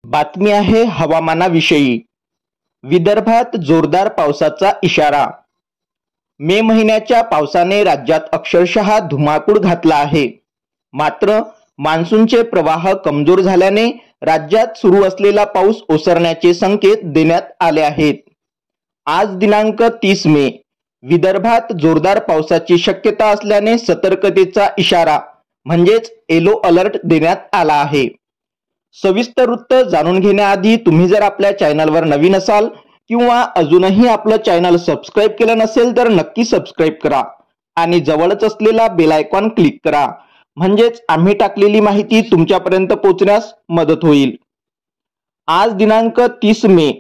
बातमी आहे हवामानाविषयी। विदर्भात जोरदार पावसाचा इशारा। मे महिन्याच्या पावसाने राज्यात अक्षरशः धुमाकूळ घातला आहे। मात्र मान्सूनचे प्रवाह कमजोर झाल्याने राज्यात सुरू असलेला पाऊस ओसरण्याचे संकेत देण्यात आले आहेत। आज दिनांक 30 मे विदर्भात जोरदार पावसाची शक्यता असल्याने सतर्कतेचा इशारा म्हणजेच येलो अलर्ट देण्यात आला आहे। सविस्तर वृत्त जाणून घेण्याआधी तुम्ही जर आपल्या चॅनलवर नवीन असाल किंवा अजूनही आपलं चॅनल सबस्क्राइब केलं नसेल तर नक्की सबस्क्राइब करा आणि जवळच असलेला बेल आयकॉन क्लिक करा, म्हणजेच आम्ही टाकलेली माहिती तुमच्यापर्यंत पोहोचण्यास मदत होईल। आज दिनांक 30 मे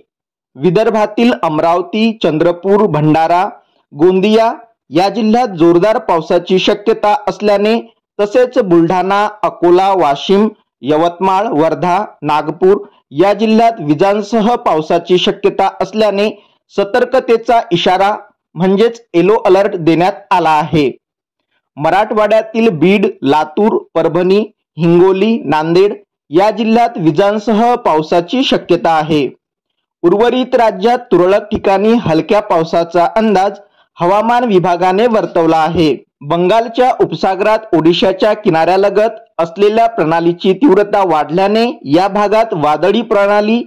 विदर्भातील अमरावती, चंद्रपूर, भंडारा, गोंदिया या जिल्ह्यात जोरदार पावसाची शक्यता असल्याने तसेच बुलढाणा, अकोला, वाशिम, यवतमाळ, वर्धा, नागपूर या जिल्ह्यात विजांसह पावसाची शक्यता असल्याने सतर्कतेचा इशारा म्हणजेच येलो अलर्ट देण्यात आला आहे। मराठवाड्यातील बीड, लातूर, परभणी, हिंगोली, नांदेड या जिल्ह्यात विजांसह पावसाची शक्यता आहे। उर्वरित राज्यात तुरळक ठिकाणी हलक्या पावसाचा अंदाज हवामान विभागाने वर्तवला आहे। बंगालच्या उपसागरात ओडिशाच्या किनाऱ्यालगत असलेल्या प्रणालीची तीव्रता वाढल्याने या भागात वादळी प्रणाली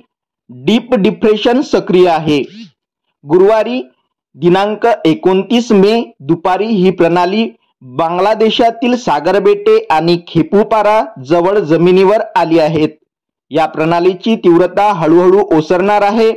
डीप डिप्रेशन सक्रिय आहे। गुरुवारी दिनांक 29 मे दुपारी ही प्रणाली बांगलादेशातील सागर बेटे आणि खेपूपारा जवळ जमिनीवर आली आहेत। या प्रणालीची तीव्रता हळूहळू ओसरणार आहे।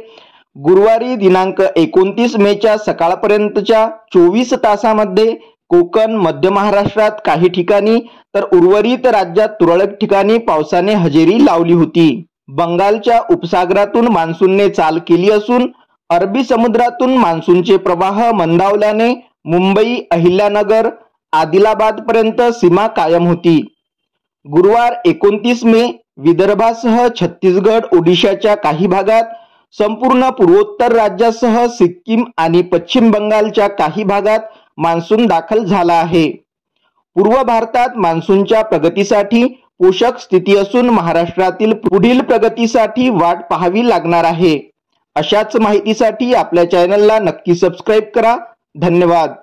गुरुवारी दिनांक 29 मेच्या सकाळपर्यंतच्या 24 तासामध्ये कोकण, मध्य महाराष्ट्रात काही ठिकाणी तर उर्वरित राज्यात तुरळक ठिकाणी पावसाने हजेरी लावली होती। बंगालच्या उपसागरातून मान्सूनने चाल केली असून अरबी समुद्रातून मान्सूनचे प्रवाह मंदावल्याने मुंबई, अहिल्यानगर, आदिलाबाद पर्यंत सीमा कायम होती। गुरुवार 29 मे विदर्भासह छत्तीसगड, ओडिशाच्या काही भागात, संपूर्ण पूर्वोत्तर राज्यासह सिक्कीम आणि पश्चिम बंगालच्या काही भागात मान्सून दाखल झाला आहे। पूर्व भारतात मान्सूनच्या प्रगतीसाठी पोषक स्थिती असून महाराष्ट्रातील पुढील प्रगतीसाठी वाट पाहावी लागणार आहे। अशाच माहितीसाठी आपल्या चॅनलला नक्की सबस्क्राइब करा। धन्यवाद।